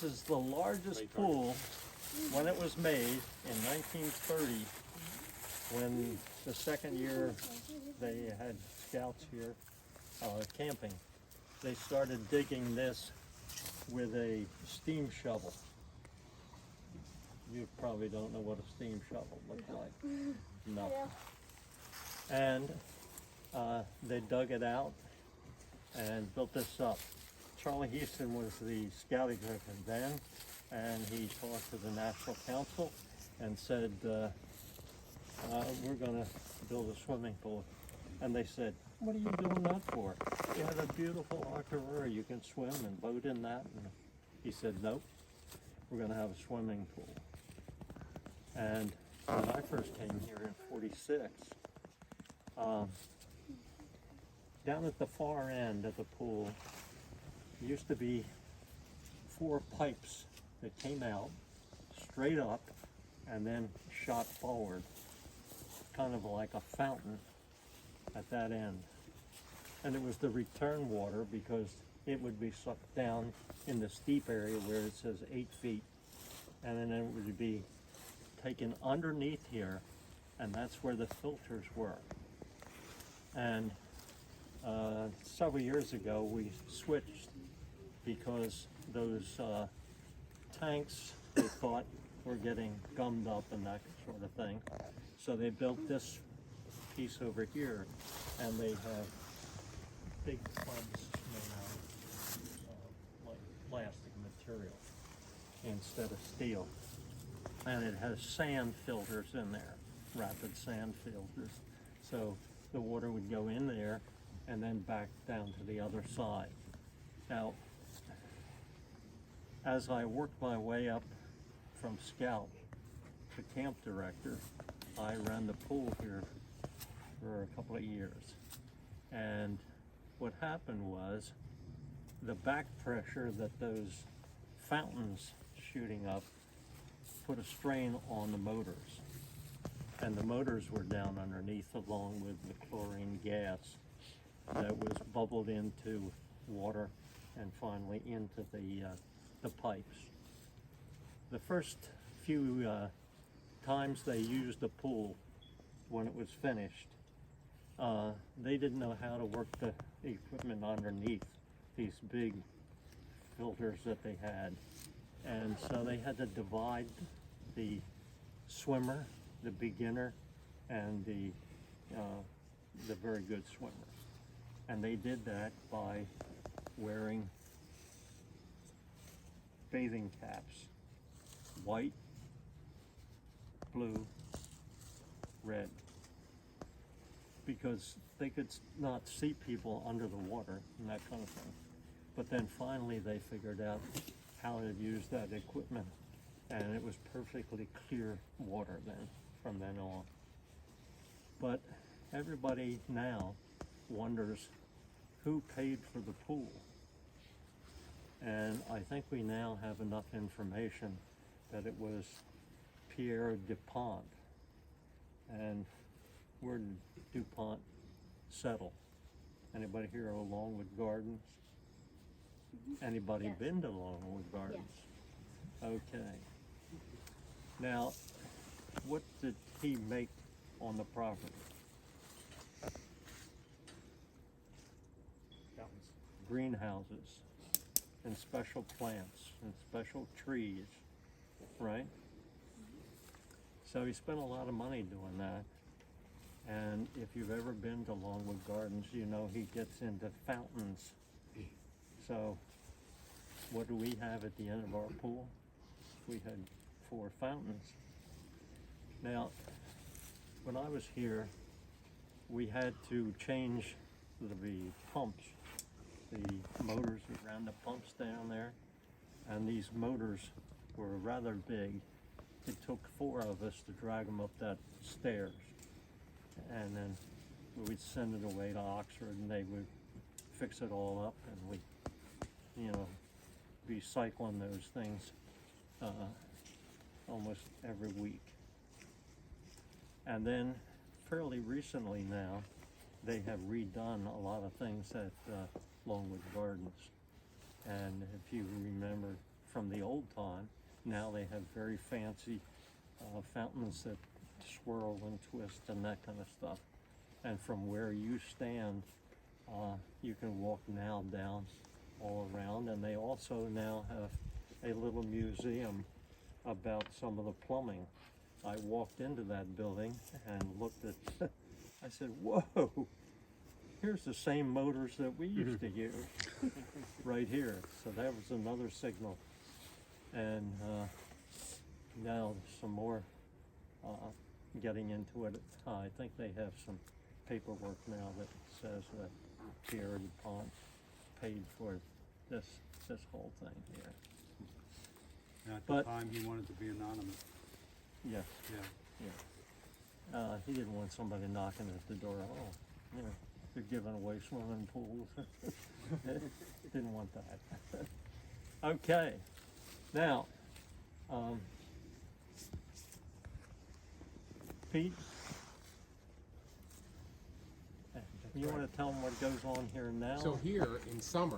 This is the largest pool when it was made in 1930, when the second year they had scouts here camping. They started digging this with a steam shovel. You probably don't know what a steam shovel looks like. No. And they dug it out and built this up. Charlie Houston was the scout executive then, and he talked to the National Council and said, we're going to build a swimming pool. And they said, what are you doing that for? You have a beautiful aquarium, you can swim and boat in that. And he said, nope, we're going to have a swimming pool. And when I first came here in '46, down at the far end of the pool used to be 4 pipes that came out straight up and then shot forward, kind of like a fountain at that end. And it was the return water because it would be sucked down in the steep area where it says 8 feet, and then it would be taken underneath here, and that's where the filters were. And several years ago we switched because those tanks they thought were getting gummed up and that sort of thing. So they built this piece over here, and they have big plugs made out of like plastic material instead of steel. And it has sand filters in there, rapid sand filters. So the water would go in there and then back down to the other side. Now, as I worked my way up from scout to camp director, I ran the pool here for a couple of years. And what happened was the back pressure that those fountains shooting up put a strain on the motors. And the motors were down underneath along with the chlorine gas that was bubbled into water and finally into the pipes. The first few times they used the pool when it was finished, they didn't know how to work the equipment underneath these big filters that they had. And so they had to divide the swimmer, the beginner, and the very good swimmers. And they did that by wearing bathing caps, white, blue, red, because they could not see people under the water and that kind of thing. But then finally they figured out how to use that equipment, and it was perfectly clear water then, from then on. But everybody now wonders who paid for the pool. And I think we now have enough information that it was Pierre DuPont. And where did DuPont settle? Anybody here of Longwood Gardens? Anybody Yes. been to Longwood Gardens? Yes. Okay. Now, what did he make on the property? Greenhouses and special plants and special trees, right? So he spent a lot of money doing that. And if you've ever been to Longwood Gardens, you know he gets into fountains. So what do we have at the end of our pool? We had 4 fountains. Now, when I was here, we had to change the pumps, the motors that ran the pumps down there, and these motors were rather big. It took 4 of us to drag them up that stairs, and then we'd send it away to Oxford, and they would fix it all up, and we'd, you know, be cycling those things almost every week. And then fairly recently now, they have redone a lot of things at Longwood Gardens. And if you remember from the old time. Now they have very fancy fountains that swirl and twist and that kind of stuff. And from where you stand, you can walk now down all around. And they also now have a little museum about some of the plumbing. I walked into that building and looked at, I said, whoa, here's the same motors that we used to use right here. So that was another signal. And now some more getting into it. I think they have some paperwork now that says that Pierre DuPont paid for this whole thing here. And at the time, he wanted to be anonymous. Yeah. Yeah. Yeah. He didn't want somebody knocking at the door. Oh, you know, they're giving away swimming pools. Didn't want that. Okay. Now, Pete, you want to tell them what goes on here now? So here in summer,